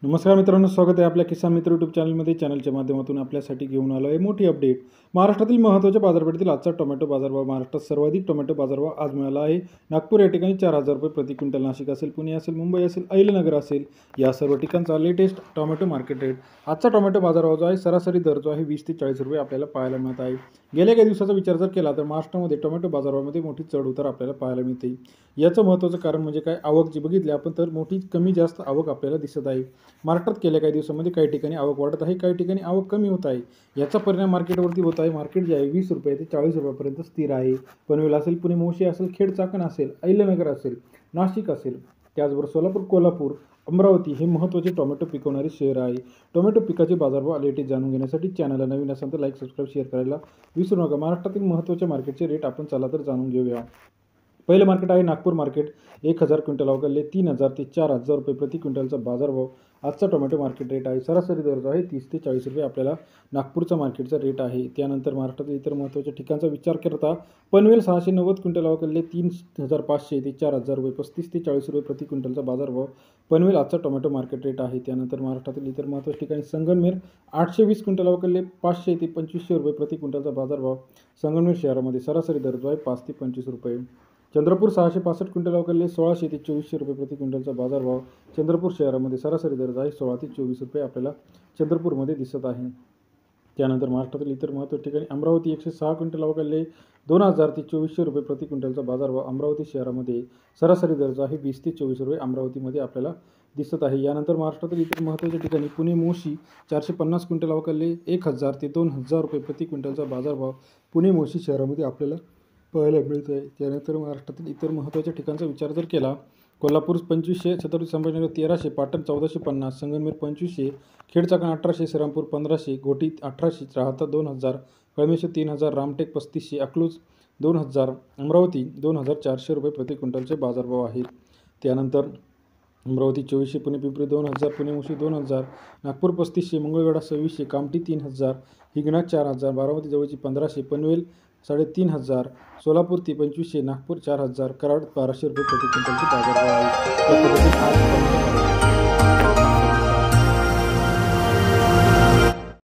नमस्कार मित्रांनो, स्वागत आहे आपल्या किसान मित्र यूट्यूब चॅनलमध्ये. चॅनलच्या माध्यमातून आपल्यासाठी घेऊन आलो आहे मोठी अपडेट. महाराष्ट्रातील महत्त्वाच्या बाजारपेठेतील आजचा टोमॅटो बाजारभाव. महाराष्ट्रात सर्वाधिक टोमॅटो बाजारभाव आज मिळाला आहे. नागपूर या ठिकाणी 4,000 रुपये प्रति क्विंटल, नाशिक असेल, पुणे असेल, मुंबई असेल, अहिल्यानगर असेल, या सर्व ठिकाणचा लेटेस्ट टोमॅटो मार्केट रेट. आजचा टोमॅटो बाजारभाव जो आहे, सरासरी दर जो आहे 20 ते 40 रुपये आपल्याला पाहायला मिळत आहे. गेल्या काही दिवसाचा विचार जर केला तर महाराष्ट्रामध्ये टोमॅटो बाजारभावामध्ये मोठी चढ उतार आपल्याला पाहायला मिळते. याचं महत्त्वाचं कारण म्हणजे काय, आवक जी बघितली आपण तर मोठी कमी जास्त आवक आपल्याला दिसत आहे. महाराष्ट्रात गेल्या काही दिवसामध्ये काही ठिकाणी आवक वाढत आहे, काही ठिकाणी आवक कमी होत आहे. याचा परिणाम मार्केटवरती होत आहे. मार्केट जे आहे 20 रुपये ते 40 रुपयापर्यंत स्थिर आहे. पनवेल असेल, पुणे मोशी असेल, खेड चाकण असेल, अहिल्यानगर असेल, नाशिक असेल, त्याचबरोबर सोलापूर, कोल्हापूर, अमरावती हे महत्त्वाचे टोमॅटो पिकवणारे शहर आहे. टोमॅटो पिकाचे बाजारभाव लेटेस्ट जाणून घेण्यासाठी चॅनलला नवीन असेल तर लाईक, सबस्क्राईब, शेअर करायला विसरू नका. महाराष्ट्रातील महत्त्वाच्या मार्केटचे रेट आपण चला तर जाणून घेऊया. पहिलं मार्केट आहे नागपूर मार्केट. 1,000 क्विंटल अवघडले 3,000 ते 4,000 रुपये प्रति क्विंटलचा बाजारभाव आजचा टोमॅटो मार्केट रेट आहे. सरासरी दर जो आहे 30 ते 40 रुपये आपल्याला नागपूरचा मार्केटचा रेट आहे. त्यानंतर महाराष्ट्रातील इतर महत्त्वाच्या ठिकाणचा विचार करता पनवेल 690 क्विंटल अवघडले 3,500 ते 4,000 रुपये, 35 ते 40 रुपये प्रति क्विंटलचा बाजारभाव पनवेल आजचा टोमॅटो मार्केट रेट आहे. त्यानंतर महाराष्ट्रातील इतर महत्त्वाच्या ठिकाणी संगमनेर 820 क्विंटल अवघडले 500 ते 2,500 रुपये प्रति क्विंटलचा बाजारभाव संगमनेर शहरामध्ये. सरासरी दर जो आहे 5 ते 25 रुपये. चंद्रपूर 665 क्विंटल अवघडले 1,600 ते 2,400 रुपये प्रति क्विंटलचा बाजारभाव चंद्रपूर शहरामध्ये. सरासरी दर आहे 16 ते 24 रुपये आपल्याला चंद्रपूरमध्ये दिसत आहे. त्यानंतर महाराष्ट्रातील इतर महत्त्वाच्या ठिकाणी अमरावती 106 क्विंटल अवघडले 2,000 ते 2,400 रुपये प्रति क्विंटलचा बाजारभाव अमरावती शहरामध्ये. सरासरी दर जो आहे 20 ते 24 रुपये अमरावतीमध्ये आपल्याला दिसत आहे. यानंतर महाराष्ट्रातील इतर महत्त्वाच्या ठिकाणी पुणे मोशी 450 क्विंटल अवघडले 1,000 ते 2,000 रुपये प्रति क्विंटलचा बाजारभाव पुणे मोशी शहरामध्ये आपल्याला पाहायला मिळत आहे. त्यानंतर महाराष्ट्रातील इतर महत्त्वाच्या ठिकाणांचा विचार जर केला, कोल्हापूर 2,500, छत्रपती संभाजीनगर 1,300, पाटण 1,450, संगमनेर 2,500, खेड चाकण 1,800, श्रीरामपूर 1,500, घोटी 1,800, राहाता 2,000, कळमेश्वर 3,000, रामटेक 3,500, अकलूज 2,000, अमरावती 2,400 रुपये प्रति क्विंटलचे बाजारभाव आहेत. त्यानंतर अमरावती 2,400, पुणे पिंपरी 2,000, पुणे मोशी 2,000, नागपूर 3,500, मंगळवेढा 2,600, कामठी 3,000, हिंगणा 4,000, बारामती जवळची 1,500, पनवेल 3,500, सोलापूर 2,500, नागपूर 4,000, कराड 1,200 रुपये प्रति क्विंटलचे बाजारभाव आहे.